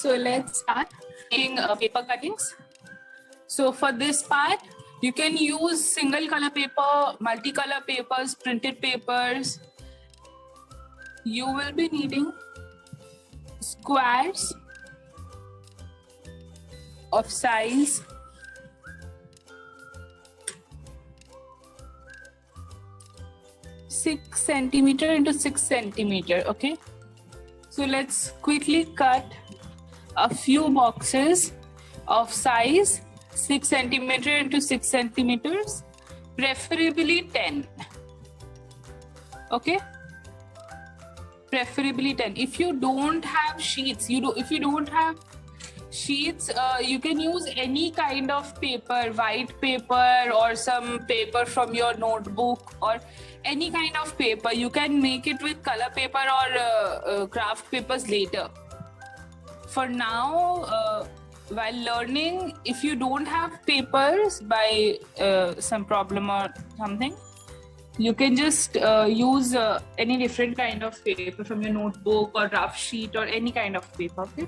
So let's start making paper cuttings. So for this part, you can use single color paper, multicolor papers, printed papers. You will be needing squares of size 6 centimeter into 6 centimeter. Okay, so let's quickly cut a few boxes of size 6 centimeter into 6 centimeters, preferably 10. Okay, preferably 10. If you don't have sheets, if you don't have sheets, you can use any kind of paper, white paper or some paper from your notebook or any kind of paper. You can make it with color paper or craft papers later. For now, while learning, if you don't have papers by some problem or something, you can just use any different kind of paper from your notebook or rough sheet or any kind of paper. Okay.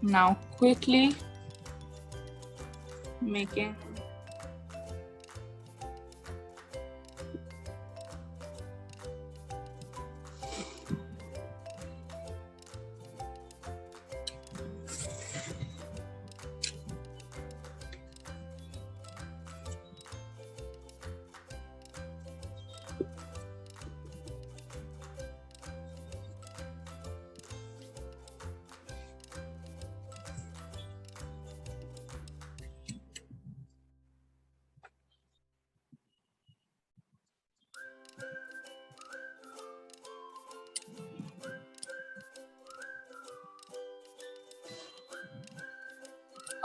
Now quickly making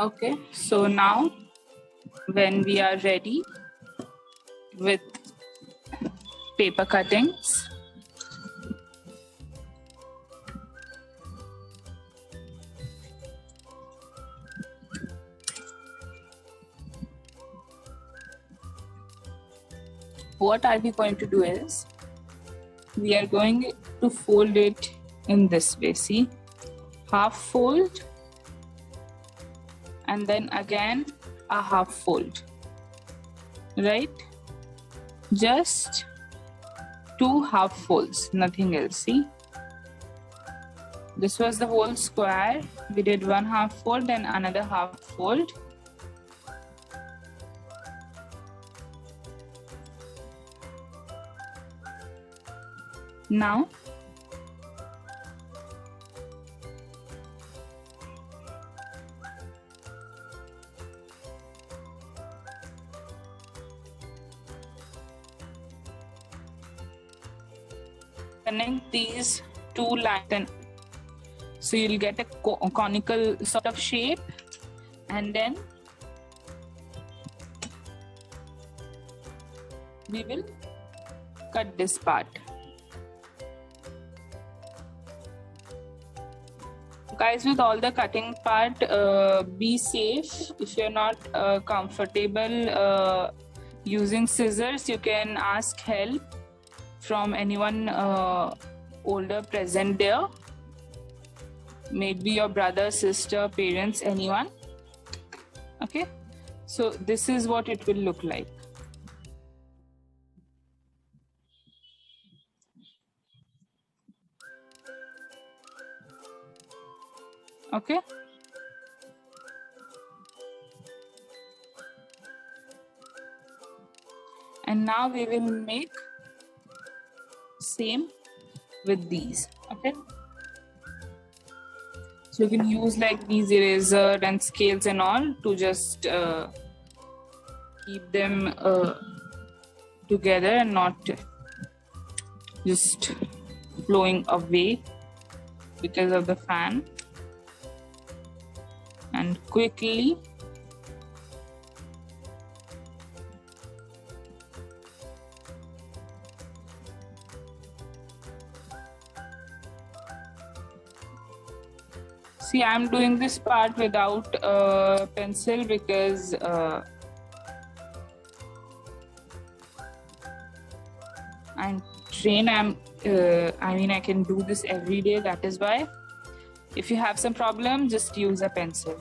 okay. So now when we are ready with paper cuttings, what are we going to do is we are going to fold it in this way. See, half fold and then again a half fold, right? Just 2 half folds, nothing else. See, this was the whole square. We did 1 half fold, then another half fold. Now connect these 2 lines, and so you'll get a conical sort of shape, and then we will cut this part. Guys, with all the cutting part, be safe. If you're not comfortable using scissors, you can ask help from anyone older present there, maybe your brother, sister, parents, anyone. Okay, so this is what it will look like. Okay, and now we will make same with these. Okay, so you can use like these eraser and scales and all to just keep them together and not just flowing away because of the fan. And quickly see, I'm doing this part without a pencil because I'm trained. I can do this every day. That is why. If you have some problem, just use a pencil.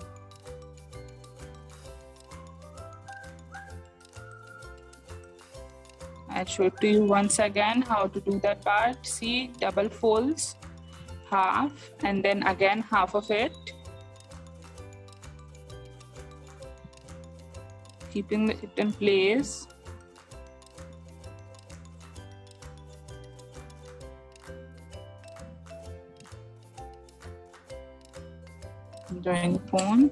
I'll show it to you once again how to do that part. See, double folds, half, and then again half of it. Keeping it in place. Drawing the phone.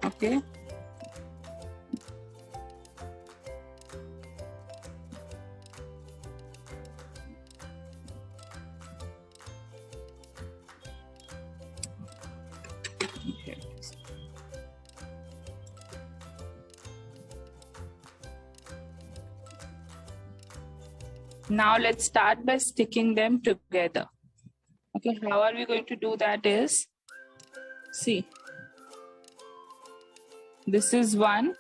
Okay. Now let's start by sticking them together. Okay, how are we going to do that is, see, this is one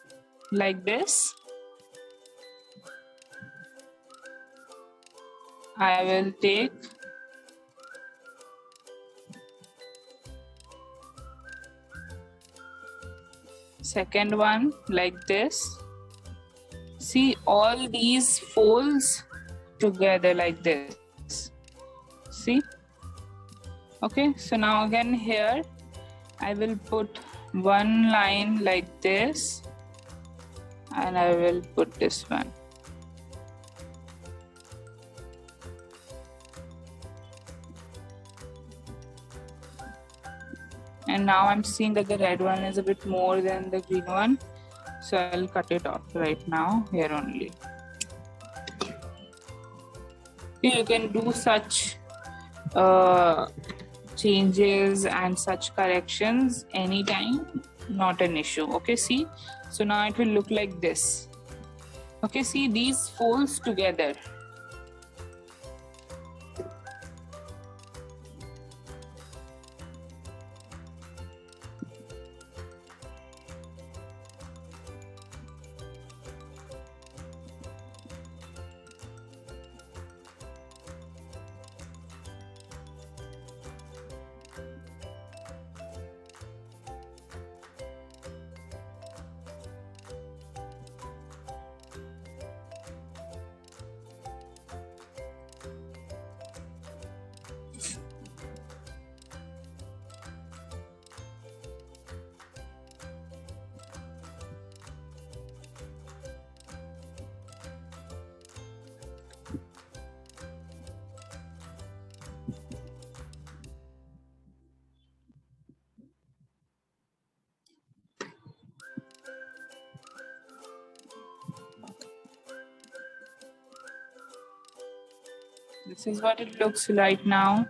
like this. I will take second one like this. See, all these folds together like this. See? Okay, so now again here I will put one line like this and I will put this one. And now I'm seeing that the red one is a bit more than the green one. So I'll cut it off right now, here only. You can do such changes and such corrections anytime, not an issue. Okay, see? So now it will look like this. Okay, see these folds together. This is what it looks like now.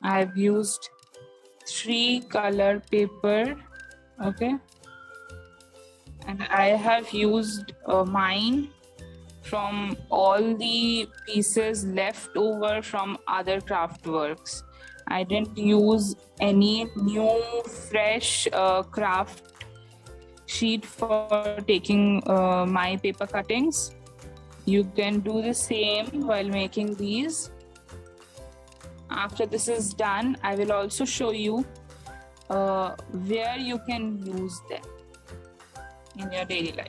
I've used 3 color paper, okay, and I have used mine from all the pieces left over from other craft works. I didn't use any new fresh craft sheet for taking my paper cuttings. You can do the same while making these. After this is done, I will also show you where you can use them in your daily life.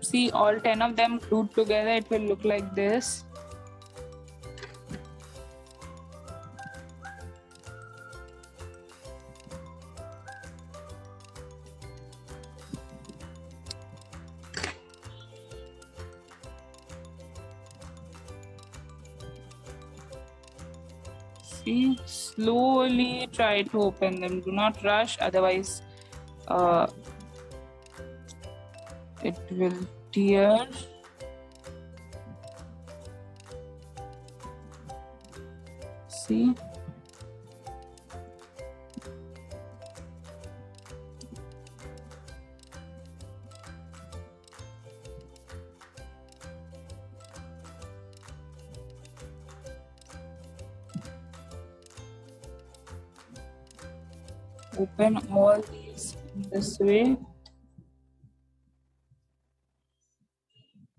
See, all 10 of them glued together, it will look like this. See, slowly try to open them. Do not rush, otherwise it will tear. See? open all these in this way.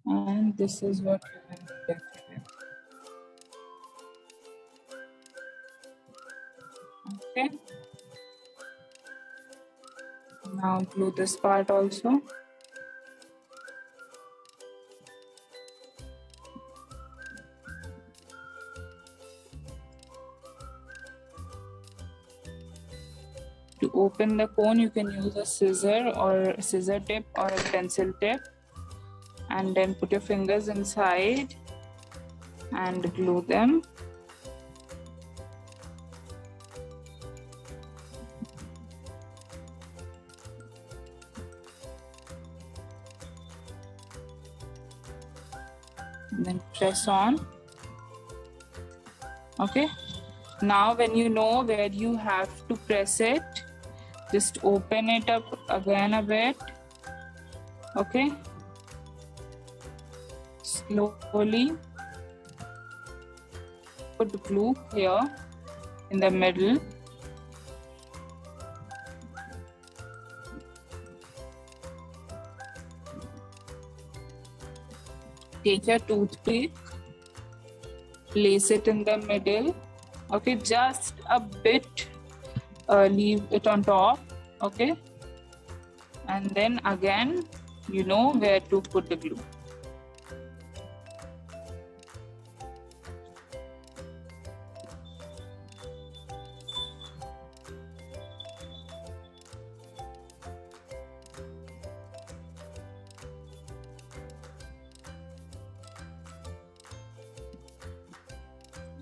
And this is what you will get. Okay. Now glue this part also. To open the cone, you can use a scissor or a scissor tip or a pencil tip, and then put your fingers inside and glue them. And then press on. Okay. Now when you know where you have to press it, just open it up again a bit. Okay. Slowly put the glue here in the middle. Take your toothpick, place it in the middle. Okay, just a bit, leave it on top. Okay, and then again, you know where to put the glue.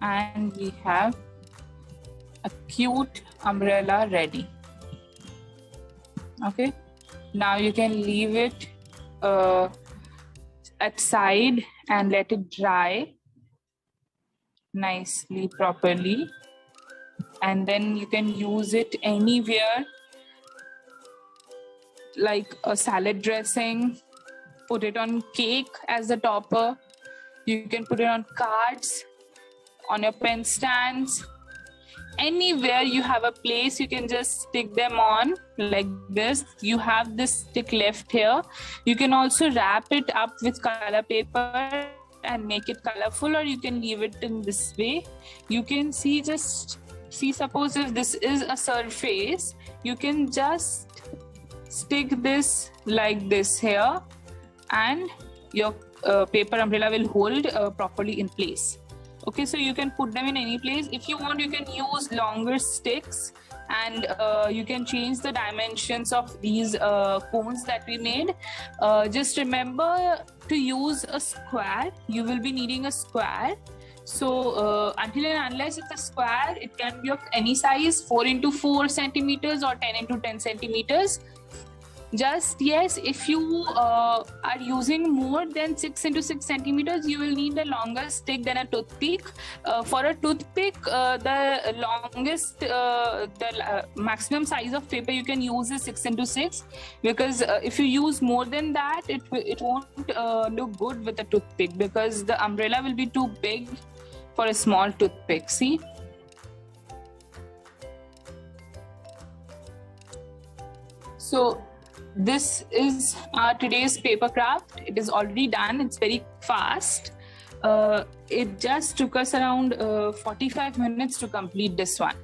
And we have a cute umbrella ready. Okay, now you can leave it at side and let it dry nicely, properly, and then you can use it anywhere, like a salad dressing. Put it on cake as the topper. You can put it on cards, on your pen stands, anywhere you have a place, you can just stick them on like this. You have this stick left here. You can also wrap it up with color paper and make it colorful, or you can leave it in this way. You can see, just see, suppose if this is a surface, you can just stick this like this here, and your paper umbrella will hold properly in place. Okay, so you can put them in any place. If you want, you can use longer sticks, and you can change the dimensions of these cones that we made. Just remember to use a square. You will be needing a square. So until and unless it's a square, it can be of any size, 4 into 4 centimeters or 10 into 10 centimeters. Just yes, if you are using more than 6 into 6 centimeters, you will need a longer stick than a toothpick. For a toothpick, the longest, the maximum size of paper you can use is 6 into 6, because if you use more than that, it won't look good with a toothpick, because the umbrella will be too big for a small toothpick. See? So this is today's paper craft. It is already done. It's very fast. It just took us around 45 minutes to complete this one.